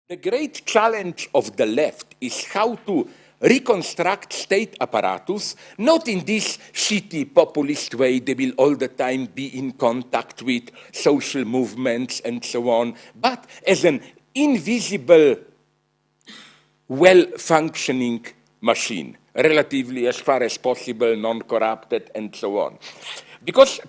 The great challenge of the left is how to reconstruct state apparatus, not in this shitty populist way, they will all the time be in contact with social movements and so on, but as an invisible, well-functioning machine, relatively as far as possible, non-corrupted and so on. Because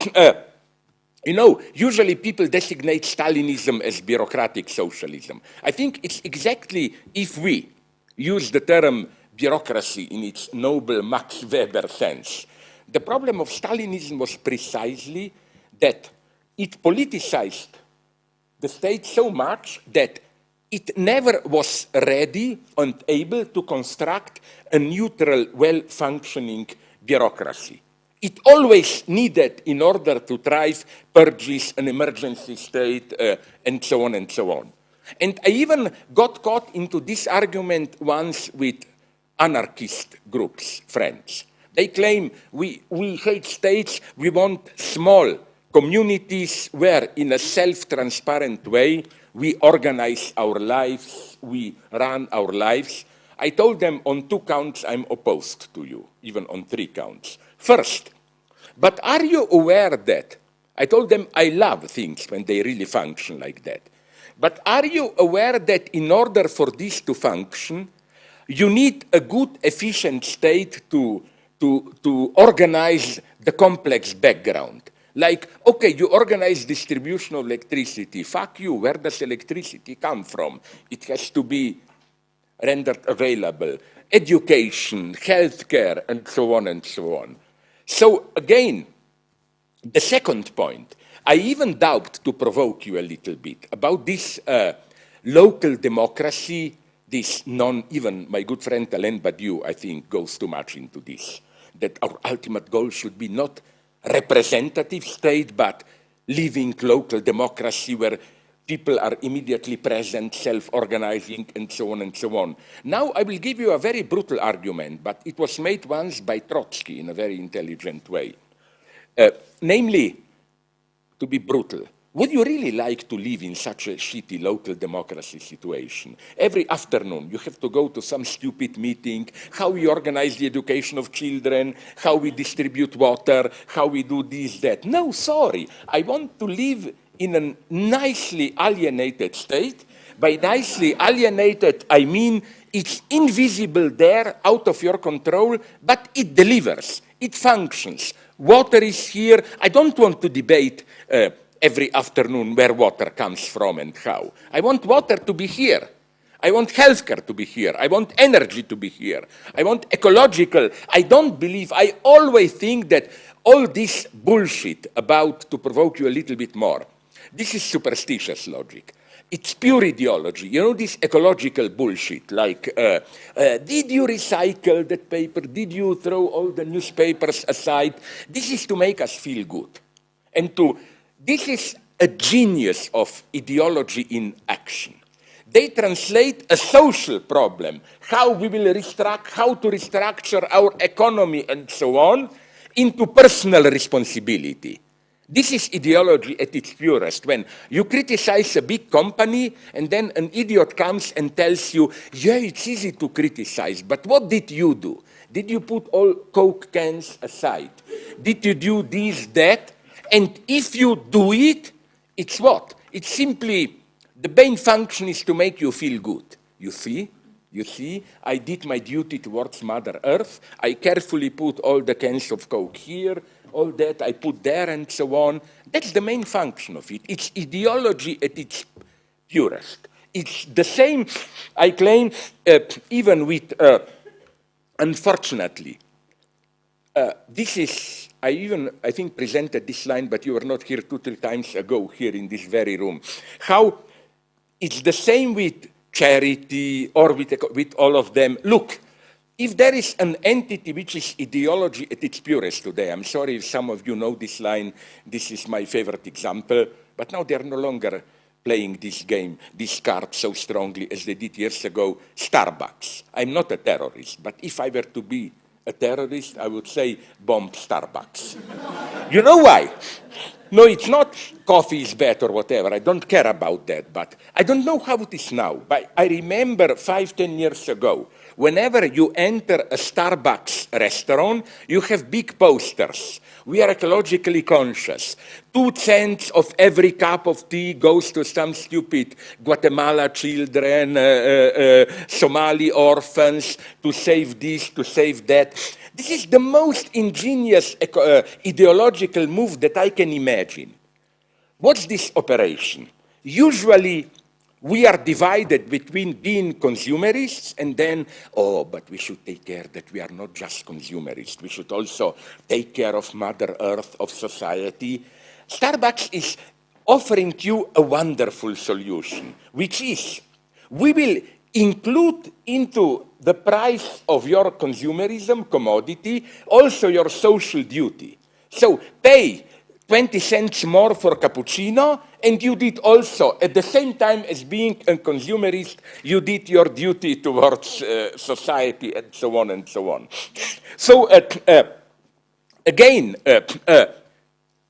you know, usually people designate Stalinism as bureaucratic socialism. I think it's exactly, if we use the term bureaucracy in its noble Max Weber sense, the problem of Stalinism was precisely that it politicized the state so much that it never was ready and able to construct a neutral, well-functioning bureaucracy. It always needed, in order to thrive, purges, an emergency state, and so on and so on. And I even got caught into this argument once with anarchist groups, friends. They claim we hate states, we want small communities where, in a self-transparent way, we organize our lives, we run our lives. I told them on 2 counts I'm opposed to you, even on 3 counts. First, but are you aware that, I told them I love things when they really function like that, but are you aware that in order for this to function, you need a good, efficient state to organize the complex background? Like, okay, you organize distribution of electricity. Fuck you, where does electricity come from? It has to be rendered available. Education, healthcare, and so on and so on. So again, the second point, I even doubt, to provoke you a little bit, about this local democracy, this even my good friend Alain Badiou, I think, goes too much into this, that our ultimate goal should be not representative state, but living local democracy where people are immediately present, self-organizing, and so on and so on. Now I will give you a very brutal argument, but it was made once by Trotsky in a very intelligent way. Namely, to be brutal, would you really like to live in such a shitty local democracy situation? Every afternoon you have to go to some stupid meeting, how we organize the education of children, how we distribute water, how we do this, that. No, sorry, I want to live in a nicely alienated state. By nicely alienated, I mean it's invisible there, out of your control, but it delivers, it functions. Water is here. I don't want to debate every afternoon where water comes from and how. I want water to be here. I want healthcare to be here. I want energy to be here. I want ecological. I don't believe, I always think that all this bullshit about, to provoke you a little bit more, this is superstitious logic. It's pure ideology. You know, this ecological bullshit, like, did you recycle that paper? Did you throw all the newspapers aside? This is to make us feel good. And this is a genius of ideology in action. They translate a social problem, how we will how to restructure our economy and so on, into personal responsibility. This is ideology at its purest, when you criticize a big company and then an idiot comes and tells you, yeah, it's easy to criticize, but what did you do? Did you put all Coke cans aside? Did you do this, that? And if you do it, it's what? It's simply, the main function is to make you feel good. You see? You see, I did my duty towards Mother Earth. I carefully put all the cans of Coke here, all that I put there and so on. That's the main function of it. It's ideology at its purest. It's the same, I claim, even with, unfortunately, this is, I think, presented this line, but you were not here 2-3 times ago, here in this very room. How it's the same with charity or with all of them. Look, if there is an entity which is ideology at its purest today, I'm sorry if some of you know this line, this is my favorite example, but now they're no longer playing this game, this card so strongly as they did years ago, Starbucks. I'm not a terrorist, but if I were to be a terrorist, I would say bomb Starbucks. You know why? No, it's not coffee is better or whatever. I don't care about that. But I don't know how it is now. But I remember 5, 10 years ago, whenever you enter a Starbucks restaurant, you have big posters. We are ecologically conscious. 2 cents of every cup of tea goes to some stupid Guatemala children, Somali orphans, to save this, to save that. This is the most ingenious ideological move that I can imagine. What's this operation? Usually, we are divided between being consumerists and then, oh, but we should take care that we are not just consumerists. We should also take care of Mother Earth, of society. Starbucks is offering you a wonderful solution, which is, we will include into the price of your consumerism commodity also your social duty. So pay 20 cents more for cappuccino, and you did also, at the same time as being a consumerist, you did your duty towards society, and so on and so on. So again,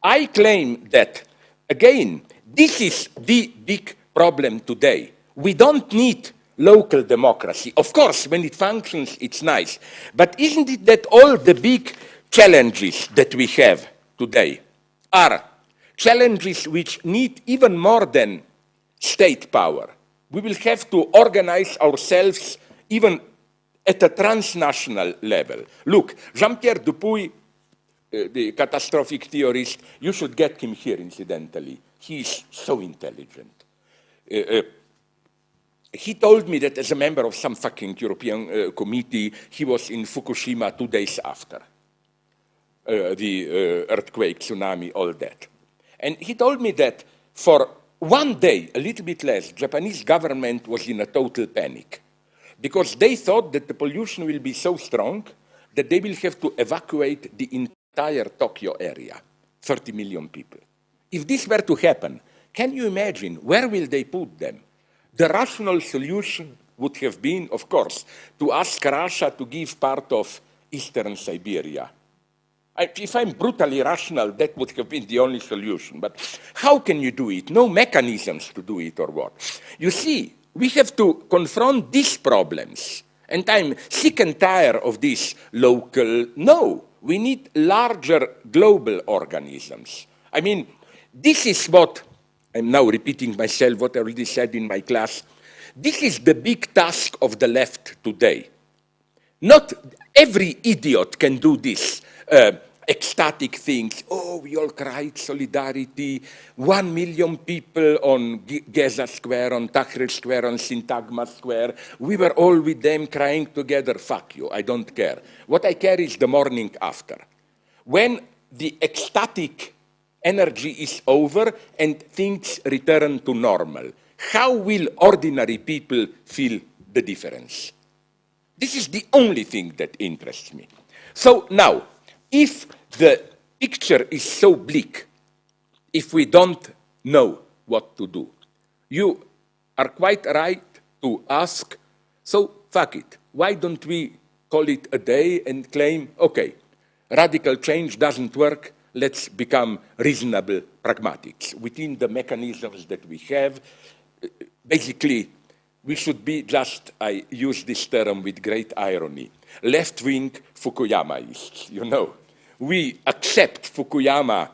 I claim that, again, this is the big problem today. We don't need local democracy. Of course, when it functions, it's nice. But isn't it that all the big challenges that we have today are challenges which need even more than state power? We will have to organize ourselves even at a transnational level. Look, Jean-Pierre Dupuy, the catastrophic theorist, you should get him here, incidentally. He is so intelligent. He told me that as a member of some fucking European committee, he was in Fukushima 2 days after the earthquake, tsunami, all that. And he told me that for 1 day, a little bit less, Japanese government was in a total panic because they thought that the pollution will be so strong that they will have to evacuate the entire Tokyo area, 30 million people. If this were to happen, can you imagine where will they put them? The rational solution would have been, of course, to ask Russia to give part of Eastern Siberia. If I'm brutally rational, that would have been the only solution. But how can you do it? No mechanisms to do it or what? You see, we have to confront these problems. And I'm sick and tired of this local. No, we need larger global organisms. I mean, this is what, I'm now repeating myself what I already said in my class. This is the big task of the left today. Not every idiot can do this. Ecstatic things. Oh, we all cried solidarity. 1 million people on Gaza Square, on Tahrir Square, on Syntagma Square. We were all with them crying together. Fuck you, I don't care. What I care is the morning after. When the ecstatic energy is over and things return to normal, how will ordinary people feel the difference? This is the only thing that interests me. So now, if the picture is so bleak, if we don't know what to do, you are quite right to ask, so fuck it. Why don't we call it a day and claim, okay, radical change doesn't work, let's become reasonable pragmatics. Within the mechanisms that we have, basically, we should be just, I use this term with great irony, left-wing Fukuyamaists, you know. We accept Fukuyama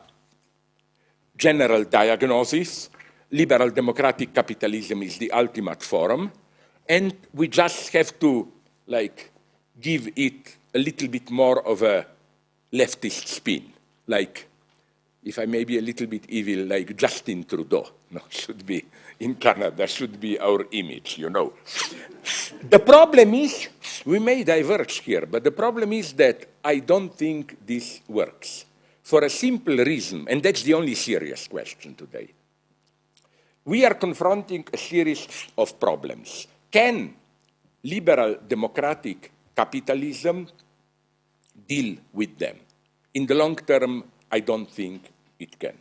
general diagnosis, liberal democratic capitalism is the ultimate form, and we just have to, like, give it a little bit more of a leftist spin. Like, if I may be a little bit evil, like Justin Trudeau, no, should be in Canada, should be our image, you know. The problem is, we may diverge here, but the problem is that I don't think this works. For a simple reason, and that's the only serious question today. We are confronting a series of problems. Can liberal democratic capitalism deal with them? In the long term, I don't think it can.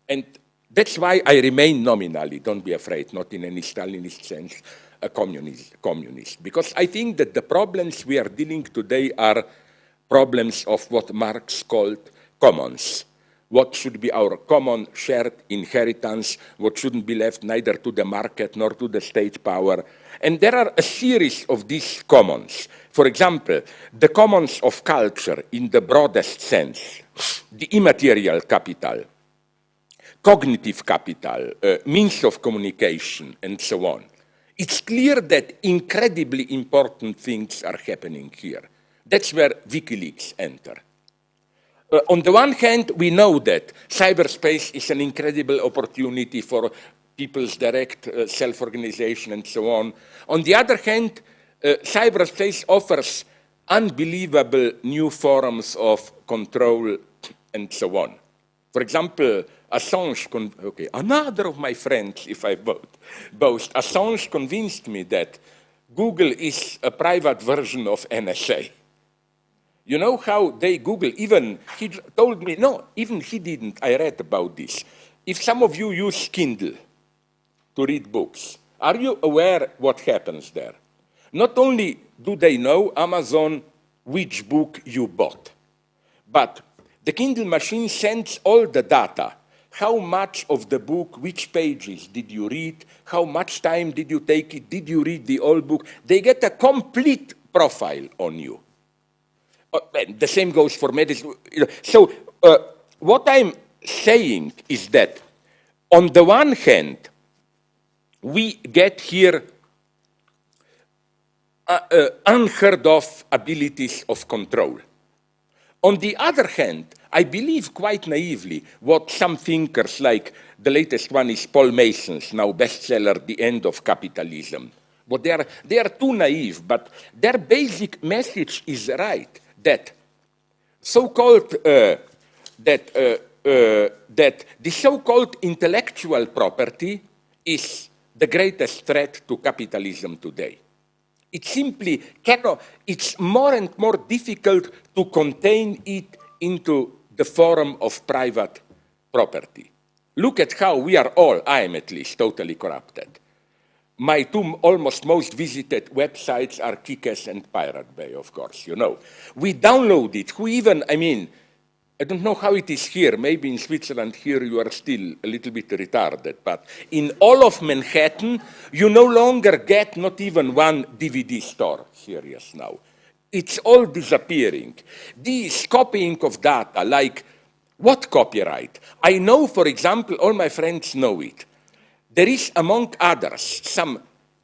And that's why I remain nominally, don't be afraid, not in any Stalinist sense, a communist. Because I think that the problems we are dealing today are problems of what Marx called commons. what should be our common shared inheritance, what shouldn't be left neither to the market nor to the state power. And there are a series of these commons. For example, the commons of culture in the broadest sense, the immaterial capital, cognitive capital, means of communication, and so on. It's clear that incredibly important things are happening here. That's where WikiLeaks enter. On the one hand, we know that cyberspace is an incredible opportunity for people's direct self-organization and so on. On the other hand, cyberspace offers unbelievable new forms of control and so on. For example, Assange, another of my friends, if I boast, Assange convinced me that Google is a private version of NSA. You know how they Google, even he told me, no, even he didn't, I read about this. If some of you use Kindle to read books, are you aware what happens there? Not only do they know, Amazon, which book you bought, but the Kindle machine sends all the data. How much of the book, which pages did you read? How much time did you take it? Did you read the old book? They get a complete profile on you. The same goes for medicine. So what I'm saying is that on the one hand, we get here unheard of abilities of control. On the other hand, I believe quite naively what some thinkers, like the latest one is Paul Mason's now bestseller, The End of Capitalism. But they are too naive, but their basic message is right, that so-called that the so-called intellectual property is the greatest threat to capitalism today. It simply cannot, it's more and more difficult to contain it into the form of private property. Look at how we are all, I am at least, totally corrupted. My two almost most visited websites are Kick-Ass and Pirate Bay, of course, you know. We download it, who even, I don't know how it is here, maybe in Switzerland here you are still a little bit retarded, but in all of Manhattan, you no longer get not even one DVD store, serious now. It's all disappearing. This copying of data, like what copyright? I know, for example, all my friends know it. There is, among others,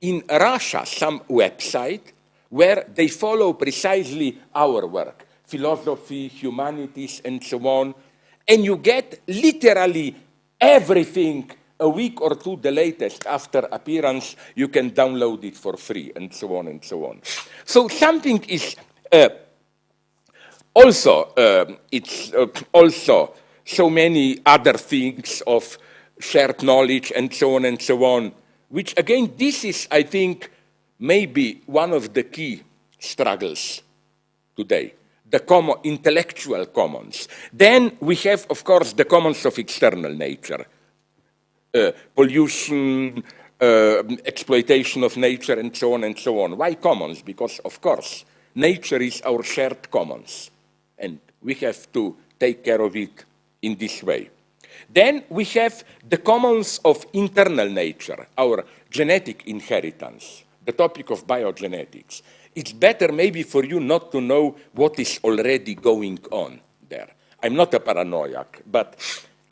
in Russia, some website where they follow precisely our work, philosophy, humanities, and so on, and you get literally everything a week or two the latest after appearance, you can download it for free, and so on and so on. So something is it's also so many other things of shared knowledge and so on, which again, this is, I think, maybe one of the key struggles today, the common intellectual commons. Then we have, of course, the commons of external nature, pollution, exploitation of nature, and so on. Why commons? Because, of course, nature is our shared commons, and we have to take care of it in this way. Then we have the commons of internal nature, our genetic inheritance, the topic of biogenetics. It's better maybe for you not to know what is already going on there. I'm not a paranoiac, but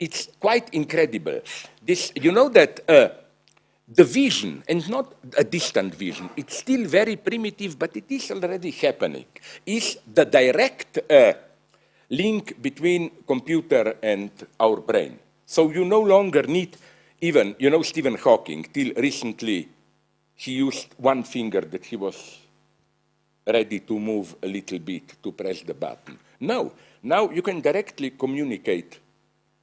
it's quite incredible. This, you know that the vision, and not a distant vision, it's still very primitive, but it is already happening, is the direct link between computer and our brain. So you no longer need even, you know, Stephen Hawking, till recently, he used one finger that he was ready to move a little bit to press the button. No, now you can directly communicate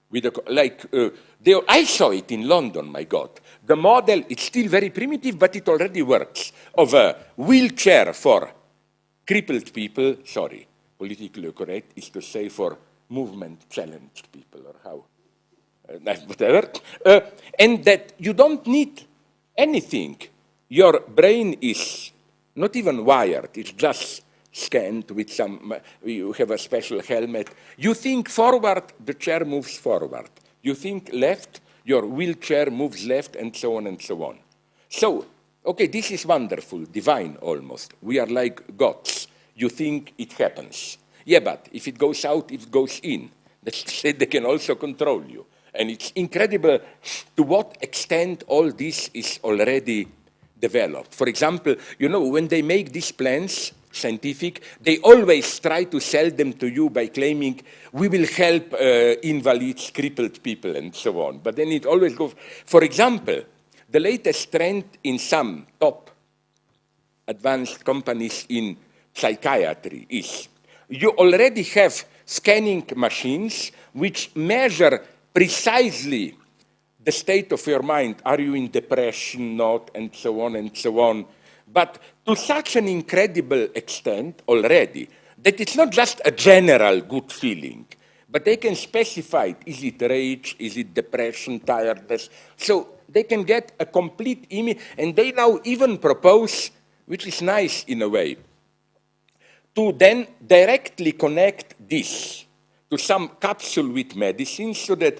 with the, I saw it in London, my God. The model, it's still very primitive, but it already works, of a wheelchair for crippled people, sorry, politically correct is to say for movement-challenged people, or how, whatever, and that you don't need anything. Your brain is not even wired, it's just scanned with some, you have a special helmet. You think forward, the chair moves forward. You think left, your wheelchair moves left, and so on and so on. So, okay, this is wonderful, divine almost. We are like gods. You think it happens. Yeah, but if it goes out, it goes in. That's to say they can also control you. And it's incredible to what extent all this is already developed. For example, you know, when they make these plans, scientific, they always try to sell them to you by claiming we will help invalids, crippled people, and so on. But then it always goes, for example, the latest trend in some top advanced companies in psychiatry is you already have scanning machines which measure precisely the state of your mind. Are you in depression, not, and so on and so on. But to such an incredible extent already that it's not just a general good feeling, but they can specify it. Is it rage? Is it depression, tiredness? So they can get a complete image, and they now even propose, which is nice in a way, to then directly connect this to some capsule with medicine so that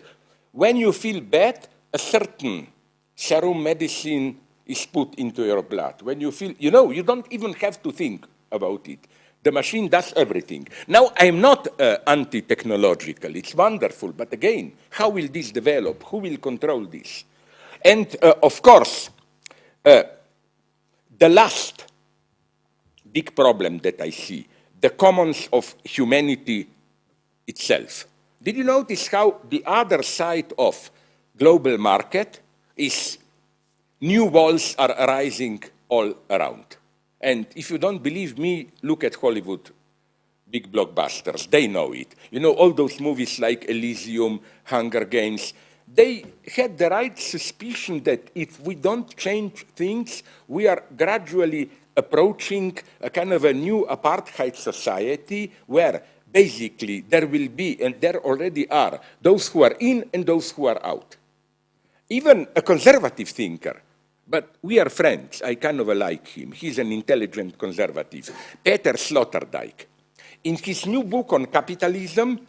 when you feel bad, a certain serum medicine is put into your blood. When you feel, you know, you don't even have to think about it. The machine does everything. Now, I'm not anti-technological. It's wonderful. But again, how will this develop? Who will control this? And, of course, the last big problem that I see, the commons of humanity itself. Did you notice how the other side of global market is new walls are arising all around? And if you don't believe me, look at Hollywood big blockbusters. They know it. You know, all those movies like Elysium, Hunger Games, they had the right suspicion that if we don't change things, we are gradually approaching a kind of a new apartheid society where basically there will be, and there already are, those who are in and those who are out. Even a conservative thinker, but we are friends, I kind of like him. He's an intelligent conservative, Peter Sloterdijk. In his new book on capitalism,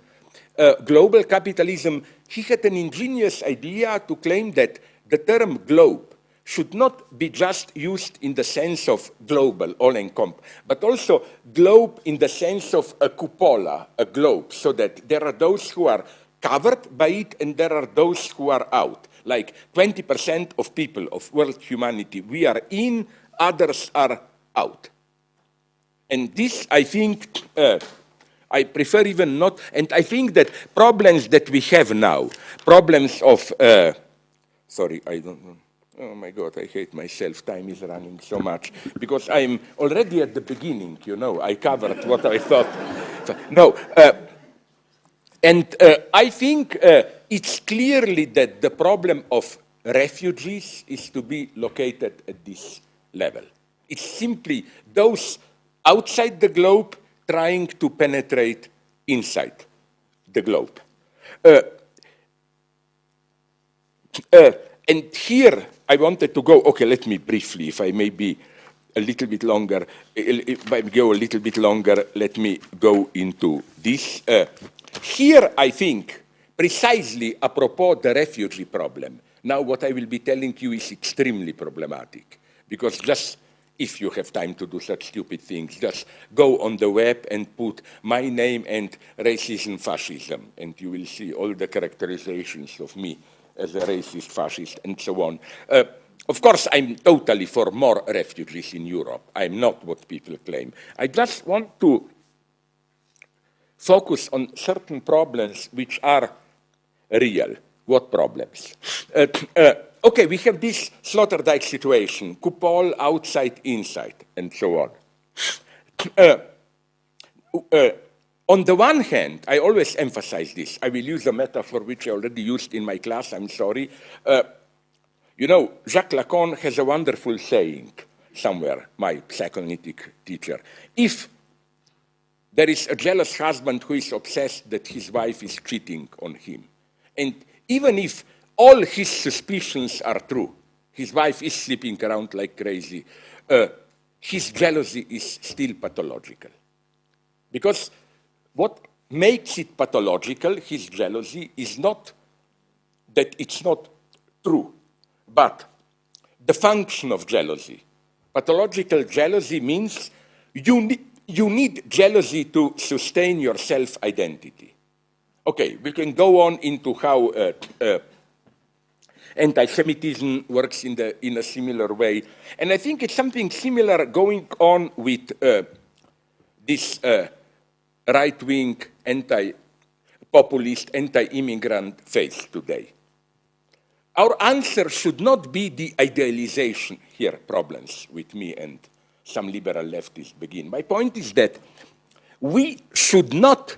global capitalism, he had an ingenious idea to claim that the term globe should not be just used in the sense of global, all-encompassing, but also globe in the sense of a cupola, a globe, so that there are those who are covered by it and there are those who are out. Like 20% of people of world humanity, we are in, others are out. And this, I think, I prefer even not, and I think that problems that we have now, problems of, sorry, I don't know. Oh my God, I hate myself. Time is running so much. Because I'm already at the beginning, you know. I covered what I thought. No. I think it's clearly that the problem of refugees is to be located at this level. It's simply those outside the globe trying to penetrate inside the globe. And here I wanted to go, okay, let me briefly, if I may be a little bit longer, if I go a little bit longer, let me go into this. Here I think, precisely apropos the refugee problem, now what I will be telling you is extremely problematic, because just if you have time to do such stupid things, just go on the web and put my name and racism, fascism, and you will see all the characterizations of me as a racist, fascist, and so on. Of course, I'm totally for more refugees in Europe. I'm not what people claim. I just want to focus on certain problems which are real. What problems? Okay, we have this Sloterdijk situation, Kupol, outside, inside, and so on. On the one hand, I always emphasize this. I will use a metaphor which I already used in my class, I'm sorry. You know, Jacques Lacan has a wonderful saying somewhere, my psychoanalytic teacher. If there is a jealous husband who is obsessed that his wife is cheating on him, and even if all his suspicions are true, his wife is sleeping around like crazy, his jealousy is still pathological. Because what makes it pathological, his jealousy, is not that it's not true, but the function of jealousy. Pathological jealousy means you need jealousy to sustain your self-identity. Okay, we can go on into how anti-Semitism works in a similar way. And I think it's something similar going on with this right-wing, anti-populist, anti-immigrant faith today. Our answer should not be the idealization. Here, problems with me and some liberal leftists begin. My point is that we should not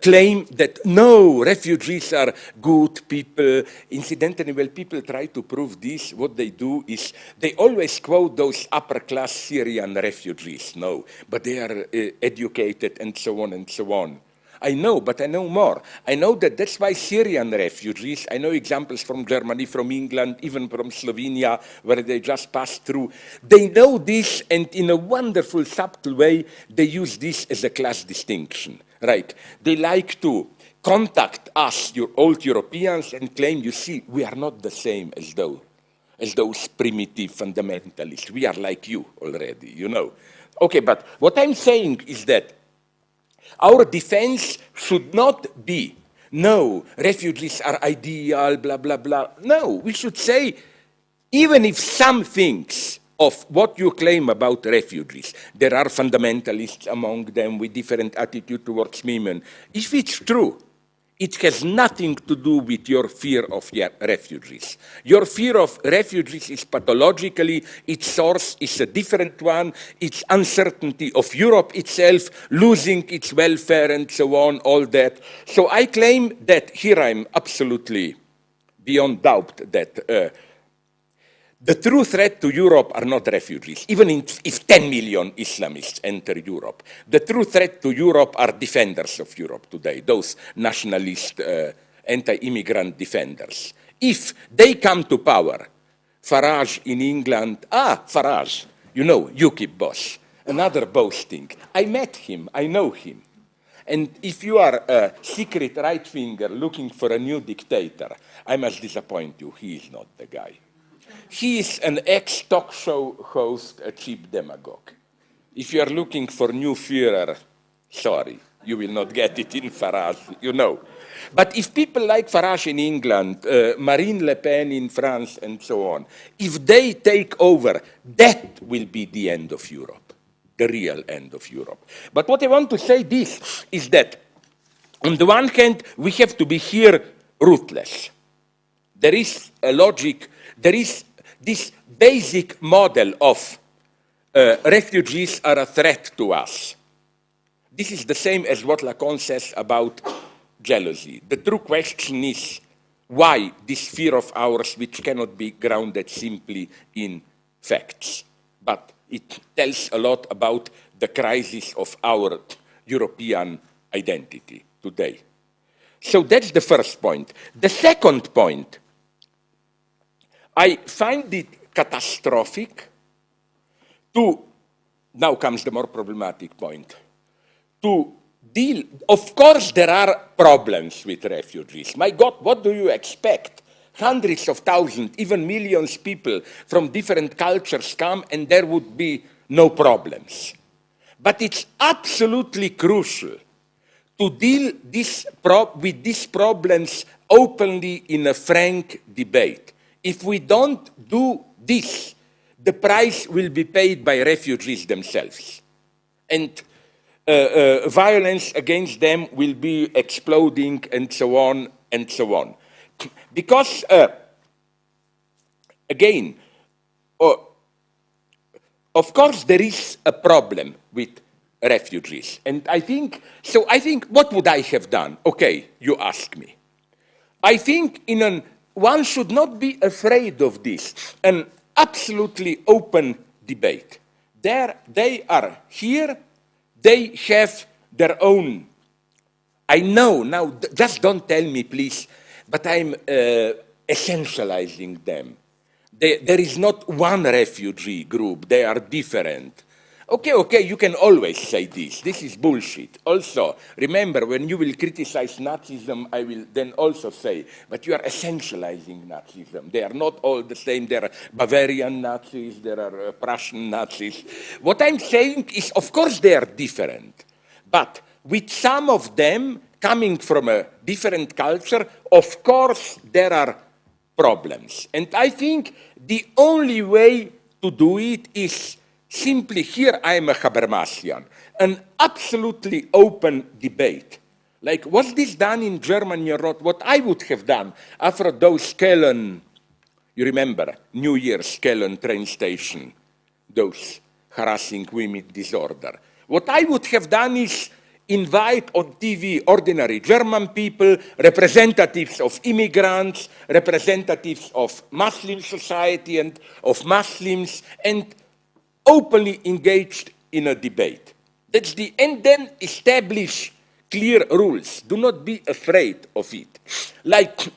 claim that no, refugees are good people. Incidentally, when people try to prove this, what they do is they always quote those upper-class Syrian refugees. No, but they are educated and so on and so on. I know, but I know more. I know that that's why Syrian refugees, I know examples from Germany, from England, even from Slovenia, where they just passed through. They know this, and in a wonderful, subtle way, they use this as a class distinction, right? They like to contact us, your old Europeans, and claim, you see, we are not the same as those primitive fundamentalists. We are like you already, you know. Okay, but what I'm saying is that our defense should not be, no, refugees are ideal, blah, blah, blah. No, we should say, even if some things of what you claim about refugees, there are fundamentalists among them with different attitude towards women. If it's true, it has nothing to do with your fear of refugees. Your fear of refugees is pathologically, its source is a different one, it's uncertainty of Europe itself, losing its welfare and so on, all that. So I claim that here I'm absolutely beyond doubt that the true threat to Europe are not refugees, even if 10 million Islamists enter Europe. The true threat to Europe are defenders of Europe today, those nationalist, anti-immigrant defenders. If they come to power, Farage in England, Farage, you know, UKIP boss, another boasting. I met him, I know him. And if you are a secret right-winger looking for a new dictator, I must disappoint you, he is not the guy. He is an ex-talk show host, a cheap demagogue. If you are looking for new Führer, sorry, you will not get it in Farage, you know. But if people like Farage in England, Marine Le Pen in France, and so on, if they take over, that will be the end of Europe, the real end of Europe. But what I want to say this is that, on the one hand, we have to be here ruthless. There is a logic, there is this basic model of refugees are a threat to us. This is the same as what Lacan says about jealousy. The true question is why this fear of ours, which cannot be grounded simply in facts, but it tells a lot about the crisis of our European identity today. So that's the first point. The second point, I find it catastrophic to, now comes the more problematic point, to deal, of course there are problems with refugees. My God, what do you expect? Hundreds of thousands, even millions of people from different cultures come and there would be no problems. But it's absolutely crucial to deal with these problems openly in a frank debate. If we don't do this, the price will be paid by refugees themselves. And violence against them will be exploding and so on and so on. Because, again, of course there is a problem with refugees. And I think, what would I have done? Okay, you ask me. I think one should not be afraid of this, an absolutely open debate. They are here, they have their own, I know, now just don't tell me please, but I'm essentializing them. There is not one refugee group. They are different. Okay, you can always say this. This is bullshit. Also, remember, when you will criticize Nazism, I will then also say, but you are essentializing Nazism. They are not all the same. There are Bavarian Nazis, there are Prussian Nazis. What I'm saying is, of course, they are different. But with some of them coming from a different culture, of course, there are problems. And I think the only way to do it is simply, here I am a Habermasian, an absolutely open debate. Like, was this done in Germany or not? What I would have done after those Köln, you remember, New Year's Köln train station, those harassing women disorder. What I would have done is invite on TV ordinary German people, representatives of immigrants, representatives of Muslim society and of Muslims, and openly engaged in a debate. And then establish clear rules. Do not be afraid of it. Like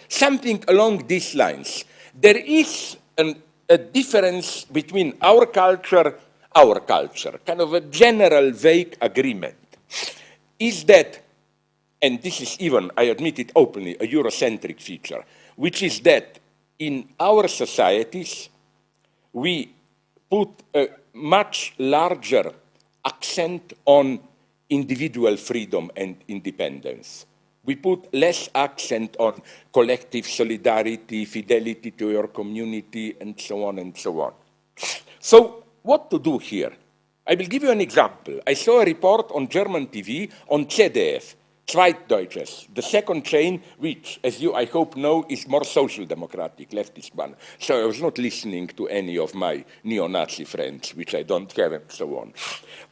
something along these lines. There is a difference between our culture, kind of a general vague agreement, is that, and this is even, I admit it openly, a Eurocentric feature, which is that in our societies, we put a much larger accent on individual freedom and independence. We put less accent on collective solidarity, fidelity to your community, and so on and so on. So what to do here? I will give you an example. I saw a report on German TV on ZDF, Zweitdeutsches, the second chain, which, as you, I hope, know, is more social democratic, leftist one. So I was not listening to any of my neo-Nazi friends, which I don't have, and so on.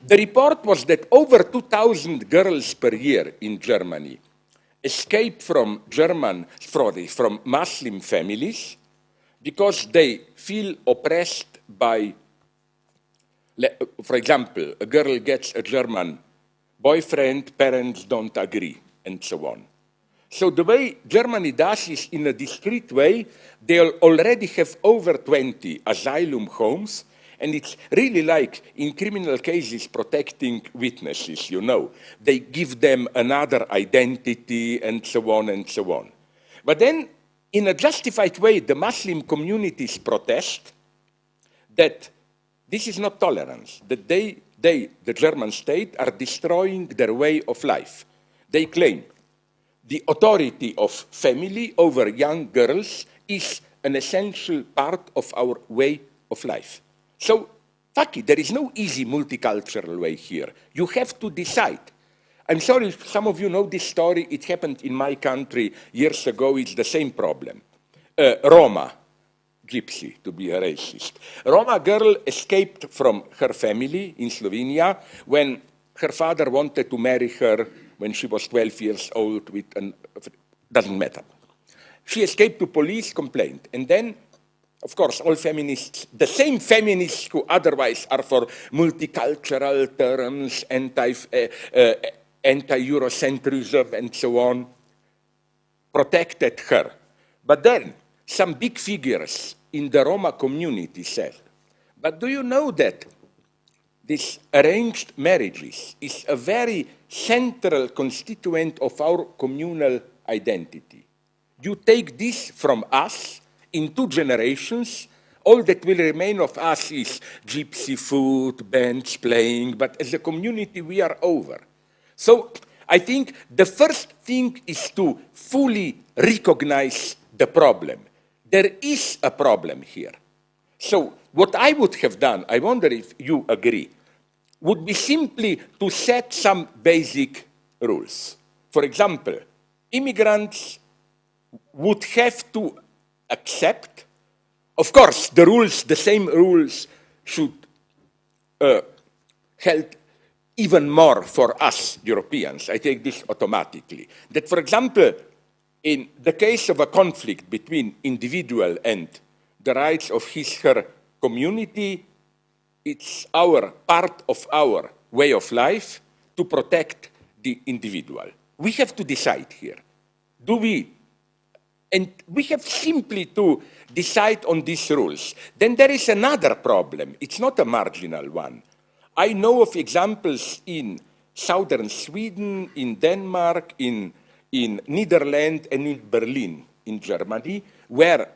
The report was that over 2,000 girls per year in Germany escape from Muslim families because they feel oppressed by, for example, a girl gets a German boyfriend, parents don't agree, and so on. So the way Germany does is in a discreet way. They already have over 20 asylum homes, and it's really like in criminal cases protecting witnesses, you know. They give them another identity, and so on and so on. But then, in a justified way, the Muslim communities protest that this is not tolerance, that they, the German state, are destroying their way of life. They claim the authority of family over young girls is an essential part of our way of life. So, fuck it, there is no easy multicultural way here. You have to decide. I'm sorry if some of you know this story. It happened in my country years ago. It's the same problem. Roma. Gypsy, to be a racist. Roma girl escaped from her family in Slovenia when her father wanted to marry her when she was 12 years old with doesn't matter. She escaped to police complaint. And then, of course, all feminists, the same feminists who otherwise are for multicultural terms, anti-Eurocentrism, and so on, protected her. But then, some big figures in the Roma community said, but do you know that this arranged marriages is a very central constituent of our communal identity? You take this from us in 2 generations, all that will remain of us is gypsy food, bands playing, but as a community we are over. So I think the first thing is to fully recognize the problem. There is a problem here. So what I would have done, I wonder if you agree, would be simply to set some basic rules. For example, immigrants would have to accept, of course, the rules, the same rules should help even more for us Europeans. I take this automatically. That, for example, in the case of a conflict between individual and the rights of her community, it's part of our way of life to protect the individual. We have to decide here. Do we And we have simply to decide on these rules. Then there is another problem. It's not a marginal one. I know of examples in southern Sweden, in Denmark, in Netherlands, and in Berlin, in Germany, where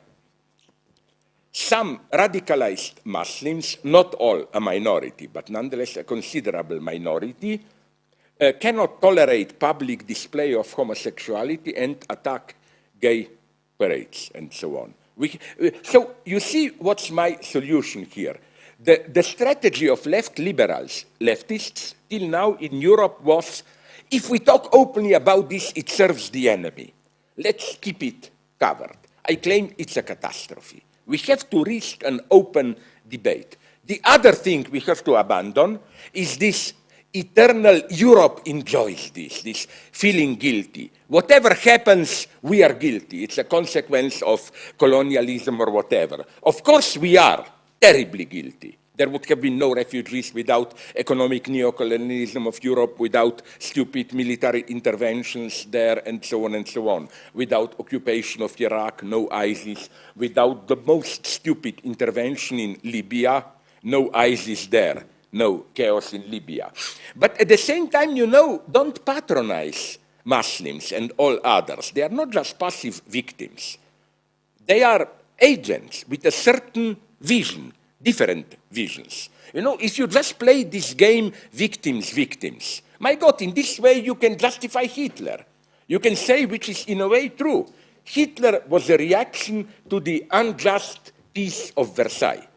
some radicalized Muslims, not all a minority, but nonetheless a considerable minority, cannot tolerate public display of homosexuality and attack gay parades and so on. So you see what's my solution here. The strategy of left liberals, leftists, till now in Europe was, if we talk openly about this, it serves the enemy. Let's keep it covered. I claim it's a catastrophe. We have to risk an open debate. The other thing we have to abandon is this eternal Europe enjoys this feeling guilty. Whatever happens, we are guilty. It's a consequence of colonialism or whatever. Of course, we are terribly guilty. There would have been no refugees without economic neocolonialism of Europe, without stupid military interventions there, and so on, without occupation of Iraq, no ISIS, without the most stupid intervention in Libya, no ISIS there, no chaos in Libya. But at the same time, you know, don't patronize Muslims and all others. They are not just passive victims. They are agents with a certain vision, different visions. You know, if you just play this game, victims, my God, in this way you can justify Hitler. You can say, which is in a way true, Hitler was a reaction to the unjust peace of Versailles,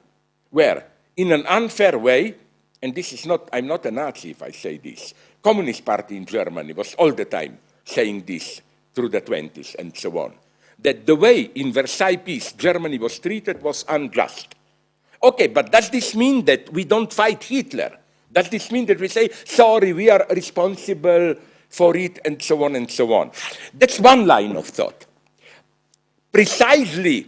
where in an unfair way, and this is not, I'm not a Nazi if I say this, Communist Party in Germany was all the time saying this through the 20s and so on, that the way in Versailles peace Germany was treated was unjust. Okay, but does this mean that we don't fight Hitler? Does this mean that we say, sorry, we are responsible for it, and so on and so on? That's one line of thought. Precisely,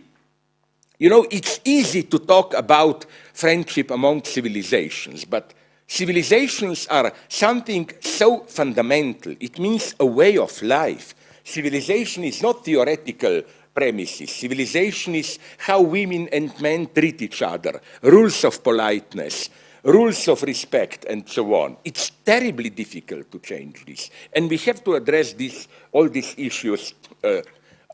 you know, it's easy to talk about friendship among civilizations, but civilizations are something so fundamental. It means a way of life. Civilization is not theoretical premises. Civilization is how women and men treat each other, rules of politeness, rules of respect, and so on. It's terribly difficult to change this, and we have to address all these issues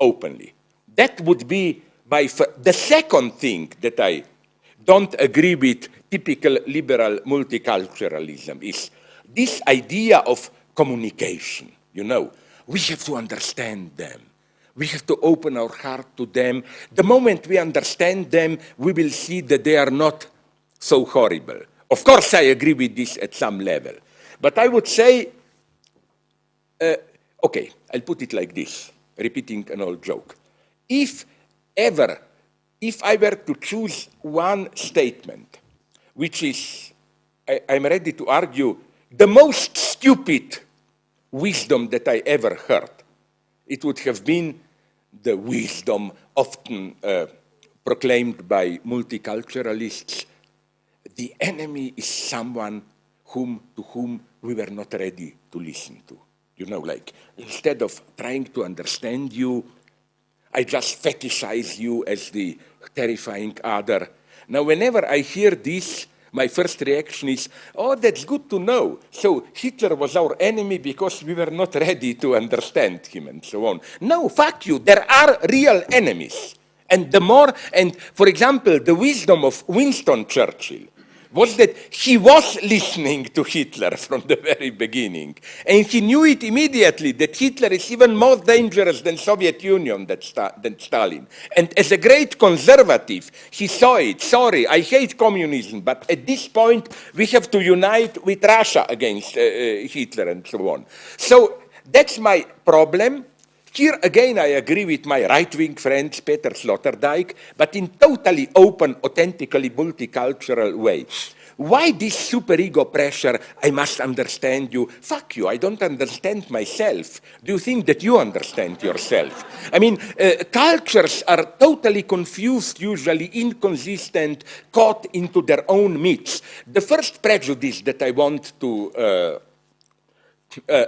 openly. That would be the second thing that I don't agree with typical liberal multiculturalism is this idea of communication. You know, we have to understand them. We have to open our heart to them. The moment we understand them, we will see that they are not so horrible. Of course, I agree with this at some level. But I would say, okay, I'll put it like this, repeating an old joke. If I were to choose one statement, which is, I'm ready to argue, the most stupid wisdom that I ever heard, it would have been the wisdom often proclaimed by multiculturalists. The enemy is someone to whom we were not ready to listen to. You know, like, instead of trying to understand you, I just fetishize you as the terrifying other. Now, whenever I hear this, my first reaction is, oh, that's good to know. So Hitler was our enemy because we were not ready to understand him and so on. No, fuck you. There are real enemies. And for example, the wisdom of Winston Churchill was that he was listening to Hitler from the very beginning. And he knew it immediately, that Hitler is even more dangerous than Soviet Union, than Stalin. And as a great conservative, he saw it. Sorry, I hate communism, but at this point, we have to unite with Russia against Hitler and so on. So that's my problem. Here again, I agree with my right-wing friend Peter Sloterdijk, but in totally open, authentically multicultural way. Why this superego pressure, I must understand you? Fuck you, I don't understand myself. Do you think that you understand yourself? I mean, cultures are totally confused, usually inconsistent, caught into their own myths. The first prejudice that I want to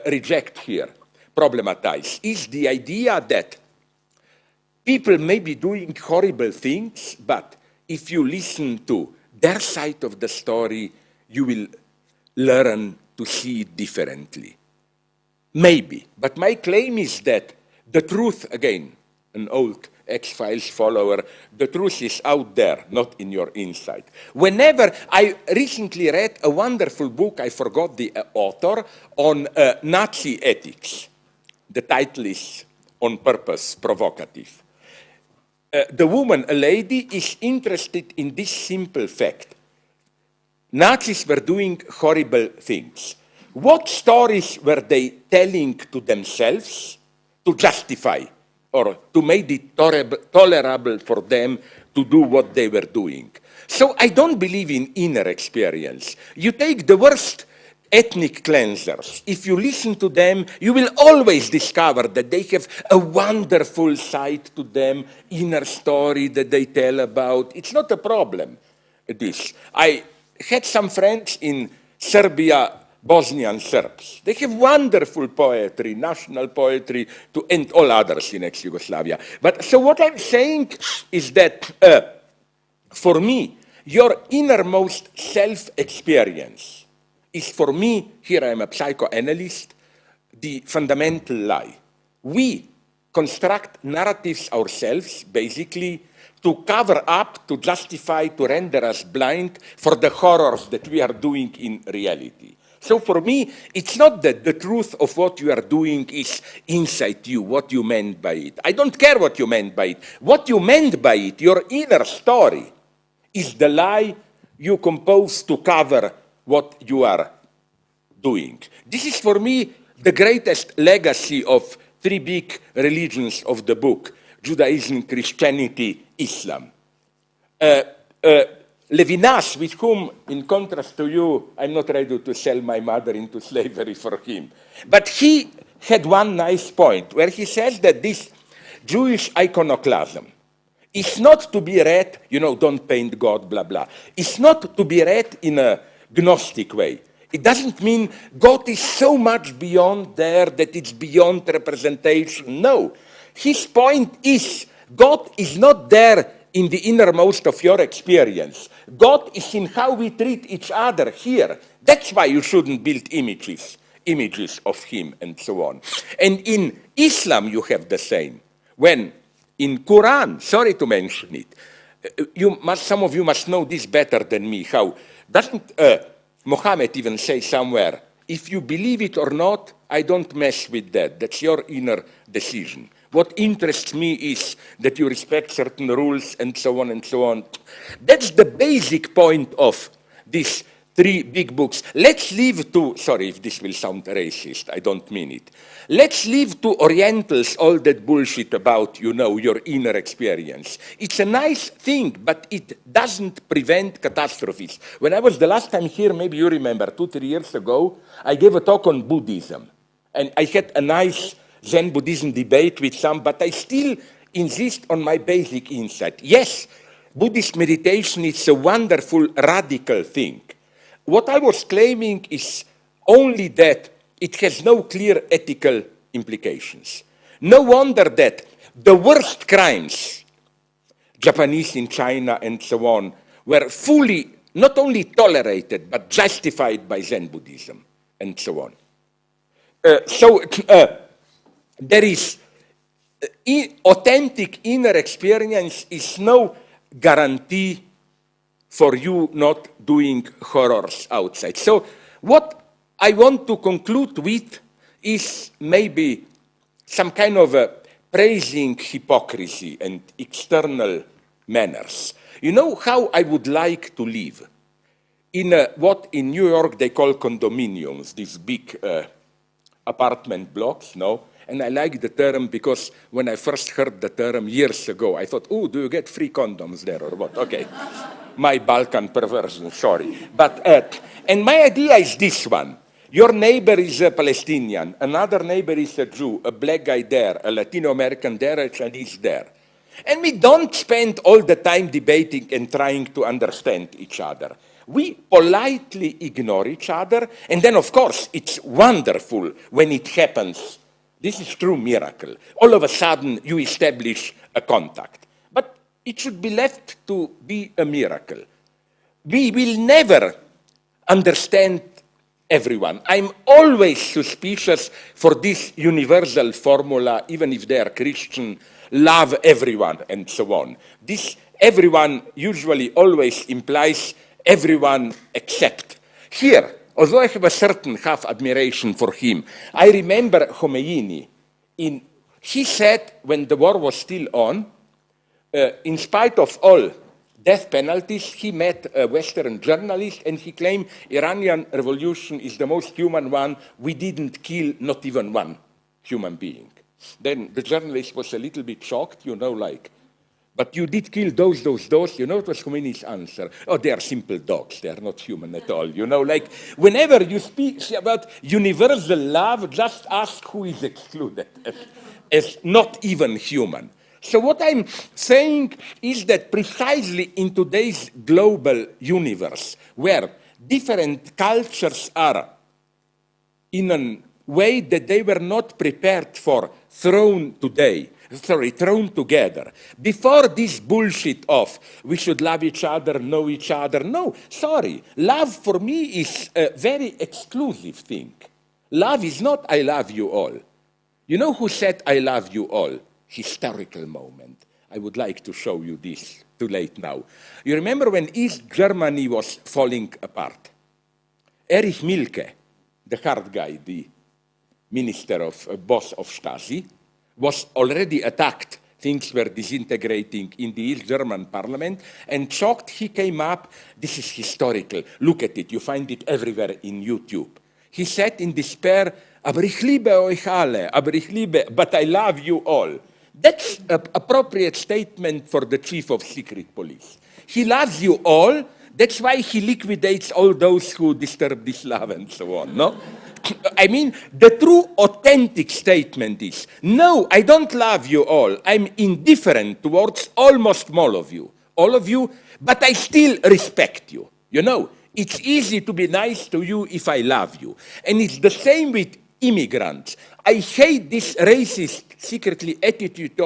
reject here, problematize, is the idea that People may be doing horrible things, but if you listen to their side of the story, you will learn to see it differently. Maybe. But my claim is that the truth, again, an old X-Files follower, the truth is out there, not in your inside. Whenever I recently read a wonderful book, I forgot the author, on Nazi ethics. The title is on purpose provocative. The woman, a lady, is interested in this simple fact. Nazis were doing horrible things. What stories were they telling to themselves to justify or to make it tolerable for them to do what they were doing? So I don't believe in inner experience. You take the worst ethnic cleansers. If you listen to them, you will always discover that they have a wonderful side to them, inner story that they tell about. It's not a problem, this. I had some friends in Serbia, Bosnian Serbs. They have wonderful poetry, national poetry, and all others in ex-Yugoslavia. But so what I'm saying is that for me, your innermost self-experience is, for me, here I am a psychoanalyst, the fundamental lie. We construct narratives ourselves, basically, to cover up, to justify, to render us blind for the horrors that we are doing in reality. So for me, it's not that the truth of what you are doing is inside you, what you meant by it. I don't care what you meant by it. What you meant by it, your inner story, is the lie you compose to cover what you are doing. This is for me the greatest legacy of three big religions of the book: Judaism, Christianity, Islam. Levinas, with whom, in contrast to you, I'm not ready to sell my mother into slavery for him. But he had one nice point where he says that this Jewish iconoclasm is not to be read, you know, don't paint God, blah, blah. It's not to be read in a Gnostic way. It doesn't mean God is so much beyond there that it's beyond representation. No. His point is, God is not there in the innermost of your experience. God is in how we treat each other here. That's why you shouldn't build images of him and so on. And in Islam you have the same. When in Quran, sorry to mention it, some of you must know this better than me, how doesn't Muhammad even say somewhere, if you believe it or not, I don't mess with that. That's your inner decision. What interests me is that you respect certain rules and so on and so on. That's the basic point of these three big books. Let's leave to, sorry if this will sound racist, I don't mean it. Let's leave to Orientals all that bullshit about, you know, your inner experience. It's a nice thing, but it doesn't prevent catastrophes. When I was the last time here, maybe you remember, 2-3 years ago, I gave a talk on Buddhism. And I had a nice Zen Buddhism debate with some, but I still insist on my basic insight. Yes, Buddhist meditation is a wonderful, radical thing. What I was claiming is only that it has no clear ethical implications. No wonder that the worst crimes, Japanese in China and so on, were fully not only tolerated, but justified by Zen Buddhism and so on. There is authentic inner experience is no guarantee for you not doing horrors outside. So what I want to conclude with is maybe some kind of a praising hypocrisy and external manners. You know how I would like to live? In what in New York they call condominiums, these big apartment blocks, no? And I like the term because when I first heard the term years ago, I thought, oh, do you get free condoms there or what? Okay, my Balkan perversion, sorry. But, and my idea is this one. Your neighbor is a Palestinian, another neighbor is a Jew, a black guy there, a Latino American there, a Chinese there. And we don't spend all the time debating and trying to understand each other. We politely ignore each other, and then, of course, it's wonderful when it happens This is true miracle. All of a sudden, you establish a contact. But it should be left to be a miracle. We will never understand everyone. I'm always suspicious for this universal formula, even if they are Christian, love everyone, and so on. This everyone usually always implies everyone except. Here, although I have a certain half admiration for him, I remember Khomeini. He said, when the war was still on, in spite of all death penalties, he met a Western journalist and he claimed Iranian revolution is the most human one. We didn't kill not even one human being. Then the journalist was a little bit shocked, like, but you did kill those. What was Khomeini's answer? Oh, they are simple dogs. They are not human at all. Like, whenever you speak about universal love, just ask who is excluded as not even human. So what I'm saying is that precisely in today's global universe, where different cultures are in a way that they were not prepared for, thrown together. Before this bullshit of we should love each other, know each other. No, sorry. Love for me is a very exclusive thing. Love is not I love you all. You know who said I love you all? Historical moment. I would like to show you this. Too late now. You remember when East Germany was falling apart? Erich Mielke, the hard guy, the boss of Stasi, was already attacked. Things were disintegrating in the East German parliament, and shocked he came up. This is historical. Look at it. You find it everywhere in YouTube. He said in despair, aber ich liebe euch alle, but I love you all. That's an appropriate statement for the chief of secret police. He loves you all. That's why he liquidates all those who disturb this love and so on, no? I mean, the true authentic statement is, no, I don't love you all. I'm indifferent towards almost all of you, but I still respect you. It's easy to be nice to you if I love you. And it's the same with immigrants. I hate this racist, secretly attitude,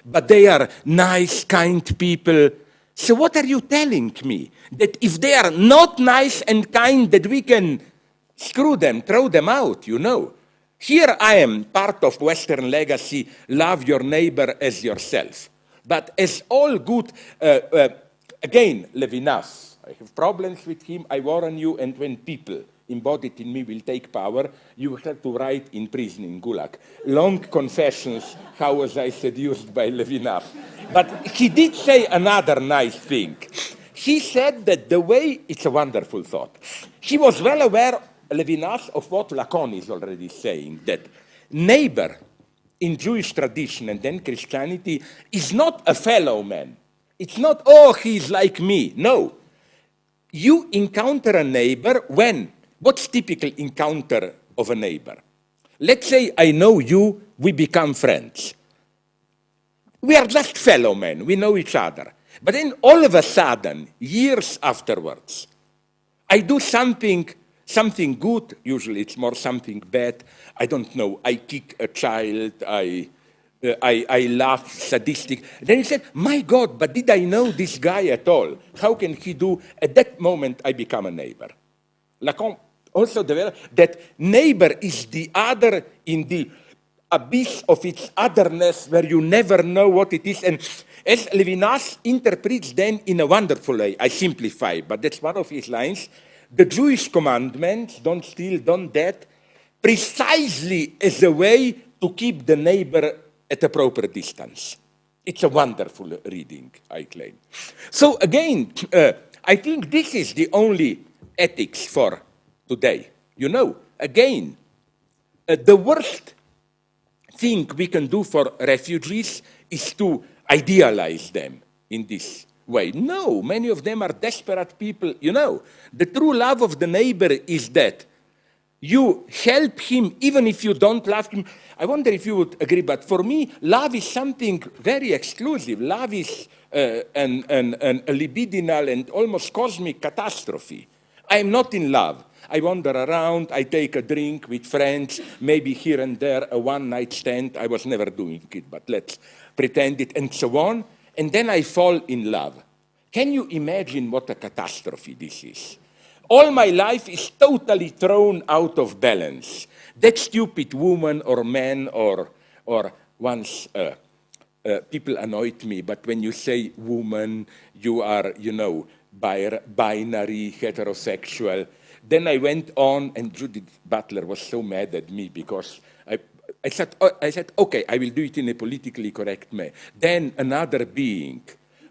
but they are nice, kind people. So what are you telling me? That if they are not nice and kind, that we can screw them, throw them out, Here I am, part of Western legacy, love your neighbor as yourself. But as all good, again, Levinas, I have problems with him, I warn you, and when people embodied in me will take power, you have to write in prison in Gulag. Long confessions, how was I seduced by Levinas. But he did say another nice thing. He said that the way, it's a wonderful thought, he was well aware, Levinas, of what Lacan is already saying, that neighbor in Jewish tradition and then Christianity is not a fellow man. It's not, oh, he's like me. No. You encounter a neighbor when? What's typical encounter of a neighbor? Let's say I know you, we become friends. We are just fellow men, we know each other. But then all of a sudden, years afterwards, I do something good, usually it's more something bad, I don't know, I kick a child, I laugh, sadistic. Then he said, my God, but did I know this guy at all? How can he do? At that moment, I become a neighbor. Lacan also developed that neighbor is the other in the abyss of its otherness where you never know what it is. And as Levinas interprets then in a wonderful way, I simplify, but that's one of his lines, the Jewish commandments, don't steal, don't that, precisely as a way to keep the neighbor at a proper distance. It's a wonderful reading, I claim. So again, I think this is the only ethics for today. Again, the worst thing we can do for refugees is to idealize them in this way. No, many of them are desperate people. The true love of the neighbor is that you help him even if you don't love him. I wonder if you would agree, but for me, love is something very exclusive. Love is a libidinal and almost cosmic catastrophe. I am not in love. I wander around, I take a drink with friends, maybe here and there a one-night stand. I was never doing it, but let's pretend it, and so on. And then I fall in love. Can you imagine what a catastrophe this is? All my life is totally thrown out of balance. That stupid woman or man or once people annoyed me, but when you say woman, you are, you know, binary, heterosexual. Then I went on, and Judith Butler was so mad at me because I said, okay, I will do it in a politically correct way. Then another being,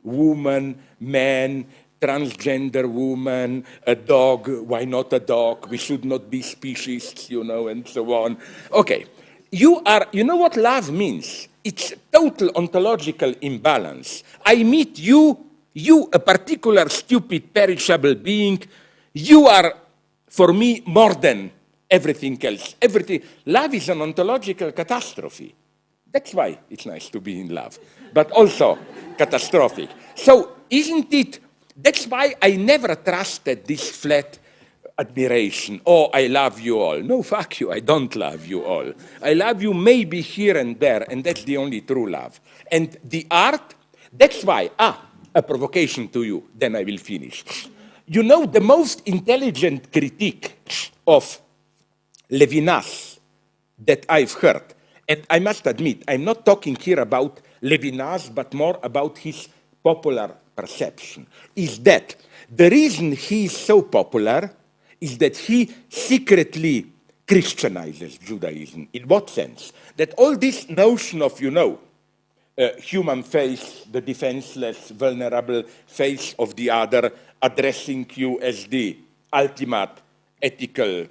woman, man, transgender woman, a dog, why not a dog? We should not be speciesists, you know, and so on. Okay, you know what love means? It's total ontological imbalance. I meet you, a particular stupid, perishable being, you are, for me, more than everything else. Love is an ontological catastrophe. That's why it's nice to be in love, but also catastrophic. So isn't it, that's why I never trusted this flat admiration. Oh, I love you all. No, fuck you, I don't love you all. I love you maybe here and there, and that's the only true love. And the art, that's why, a provocation to you, then I will finish. You know, the most intelligent critique of Levinas that I've heard, and I must admit, I'm not talking here about Levinas, but more about his popular perception, is that the reason he is so popular is that he secretly Christianizes Judaism. In what sense? That all this notion of, you know, human face, the defenseless, vulnerable face of the other, addressing you as the ultimate ethical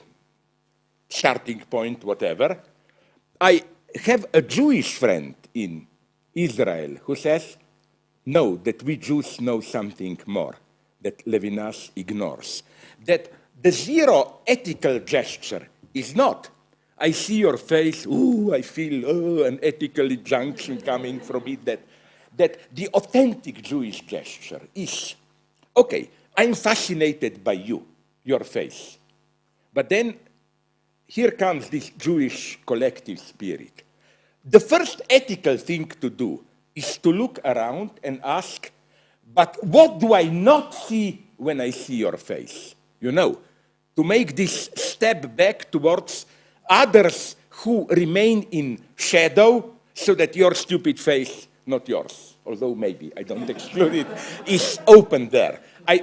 starting point, whatever. I have a Jewish friend in Israel who says, no, that we Jews know something more that Levinas ignores. That the zero ethical gesture is not, I see your face, ooh, I feel an ethical injunction coming from it, that the authentic Jewish gesture is, okay, I'm fascinated by you, your face. But then here comes this Jewish collective spirit. The first ethical thing to do is to look around and ask, but what do I not see when I see your face? You know, to make this step back towards others who remain in shadow so that your stupid face, not yours, although maybe, I don't exclude it, is open there.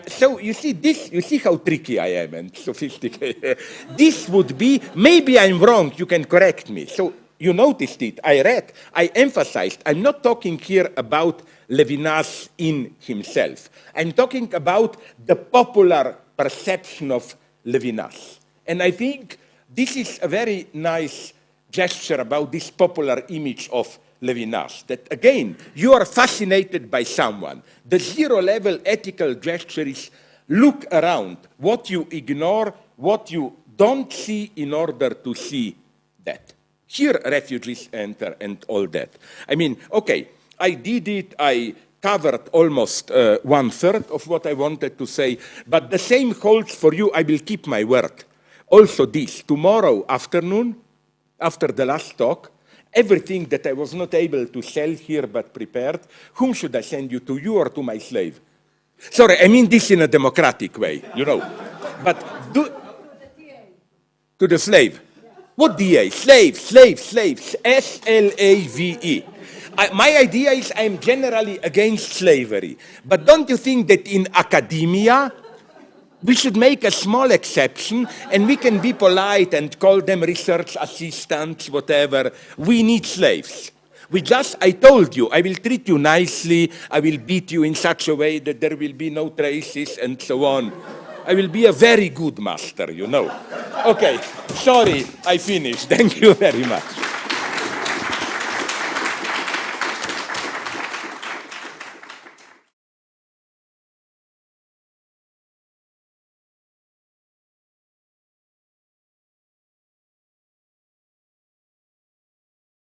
So you see this, you see how tricky I am and sophisticated. This would be, maybe I'm wrong, you can correct me. So you noticed it, I read, I emphasized, I'm not talking here about Levinas in himself. I'm talking about the popular perception of Levinas. And I think this is a very nice gesture about this popular image of Levinas, that again, you are fascinated by someone. The zero-level ethical gesture is look around, what you ignore, what you don't see in order to see that. Here refugees enter and all that. I mean, okay, I did it, I covered almost 1/3 of what I wanted to say, but the same holds for you, I will keep my word. Also this, tomorrow afternoon, after the last talk, everything that I was not able to sell here but prepared, whom should I send you, to you or to my slave? Sorry, I mean this in a democratic way, you know. But to the slave. What DA? Slave, S-L-A-V-E. My idea is I'm generally against slavery. But don't you think that in academia, we should make a small exception and we can be polite and call them research assistants, whatever. We need slaves. I told you, I will treat you nicely, I will beat you in such a way that there will be no traces and so on. I will be a very good master, you know. Okay, sorry, I finished. Thank you very much.